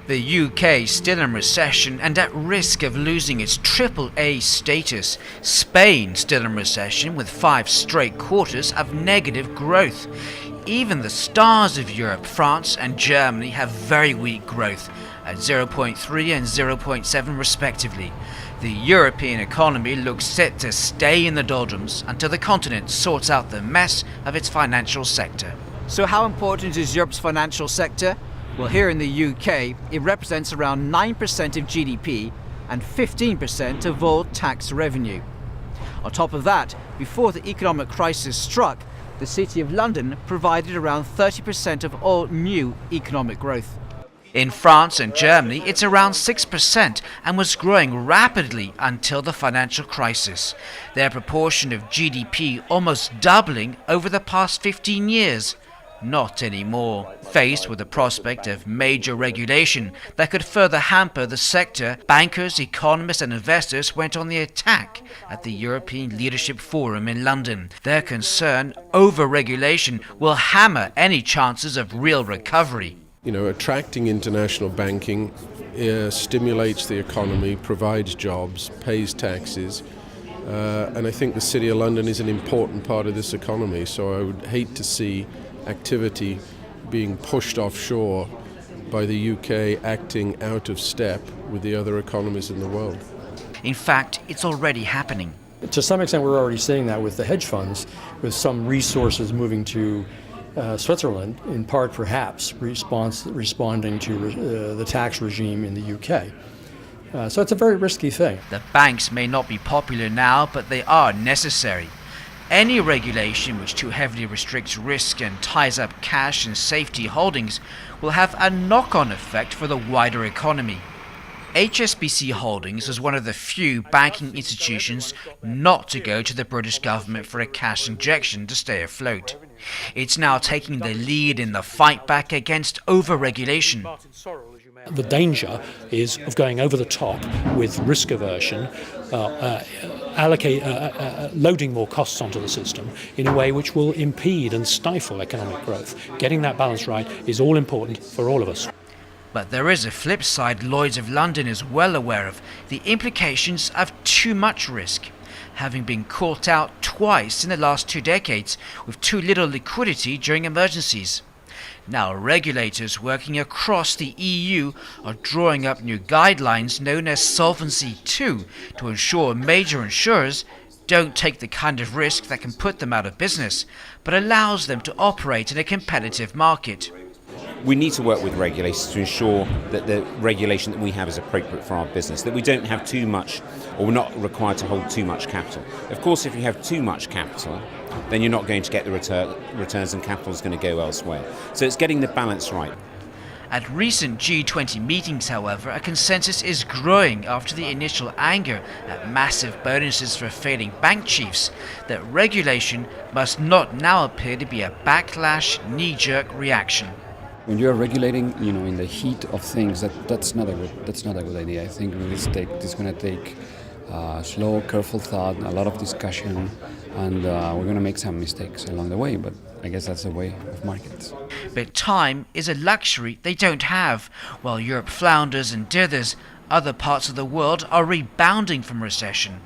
The UK still in recession and at risk of losing its AAA status. Spain still in recession with 5 straight quarters of negative growth. Even the stars of Europe, France and Germany, have very weak growth at 0.3 and 0.7 respectively. The European economy looks set to stay in the doldrums until the continent sorts out the mess of its financial sector. So how important is Europe's financial sector? Well, here in the UK, it represents around 9% of GDP and 15% of all tax revenue. On top of that, before the economic crisis struck, the City of London provided around 30% of all new economic growth. In France and Germany, it's around 6% and was growing rapidly until the financial crisis. Their proportion of GDP almost doubling over the past 15 years. Not anymore. Faced with the prospect of major regulation that could further hamper the sector, bankers, economists and investors went on the attack at the European Leadership Forum in London. Their concern over regulation will hammer any chances of real recovery. Attracting international banking stimulates the economy, provides jobs, pays taxes, and I think the City of London is an important part of this economy, so I would hate to see activity being pushed offshore by the UK acting out of step with the other economies in the world. In fact, it's already happening. To some extent, we're already seeing that with the hedge funds, with some resources moving to Switzerland, in part perhaps responding to the tax regime in the UK. So it's a very risky thing. The banks may not be popular now, but they are necessary. Any regulation which too heavily restricts risk and ties up cash and safety holdings will have a knock-on effect for the wider economy. HSBC Holdings is one of the few banking institutions not to go to the British government for a cash injection to stay afloat. It's now taking the lead in the fight back against over-regulation. The danger is of going over the top with risk aversion, loading more costs onto the system in a way which will impede and stifle economic growth. Getting that balance right is all important for all of us. But there is a flip side Lloyd's of London is well aware of, the implications of too much risk. Having been caught out twice in the last 2 decades with too little liquidity during emergencies. Now regulators working across the EU are drawing up new guidelines known as Solvency II to ensure major insurers don't take the kind of risk that can put them out of business, but allows them to operate in a competitive market. We need to work with regulators to ensure that the regulation that we have is appropriate for our business, that we don't have too much, or we're not required to hold too much capital. Of course, if you have too much capital, then you're not going to get the returns and capital is going to go elsewhere. So it's getting the balance right. At recent G20 meetings, however, a consensus is growing after the initial anger at massive bonuses for failing bank chiefs that regulation must not now appear to be a backlash, knee-jerk reaction. When you are regulating, in the heat of things, that's not a good idea. I think it's going to take slow, careful thought, a lot of discussion, and we're going to make some mistakes along the way. But I guess that's the way of markets. But time is a luxury they don't have. While Europe flounders and dithers, other parts of the world are rebounding from recession.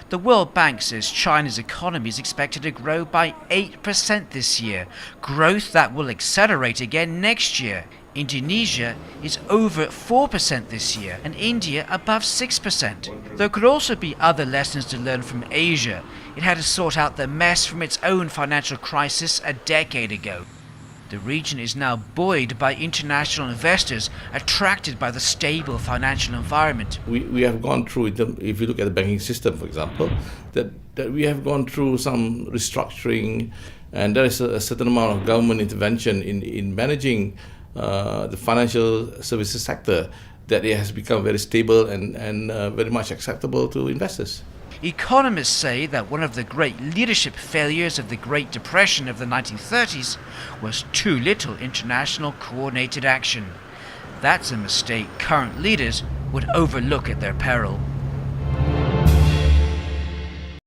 The World Bank says China's economy is expected to grow by 8% this year, growth that will accelerate again next year. Indonesia is over 4% this year, and India above 6%. There could also be other lessons to learn from Asia. It had to sort out the mess from its own financial crisis a decade ago. The region is now buoyed by international investors attracted by the stable financial environment. We have gone through, if you look at the banking system, for example, that we have gone through some restructuring, and there is a certain amount of government intervention in managing the financial services sector, that it has become very stable and very much acceptable to investors. Economists say that one of the great leadership failures of the Great Depression of the 1930s was too little international coordinated action. That's a mistake current leaders would overlook at their peril.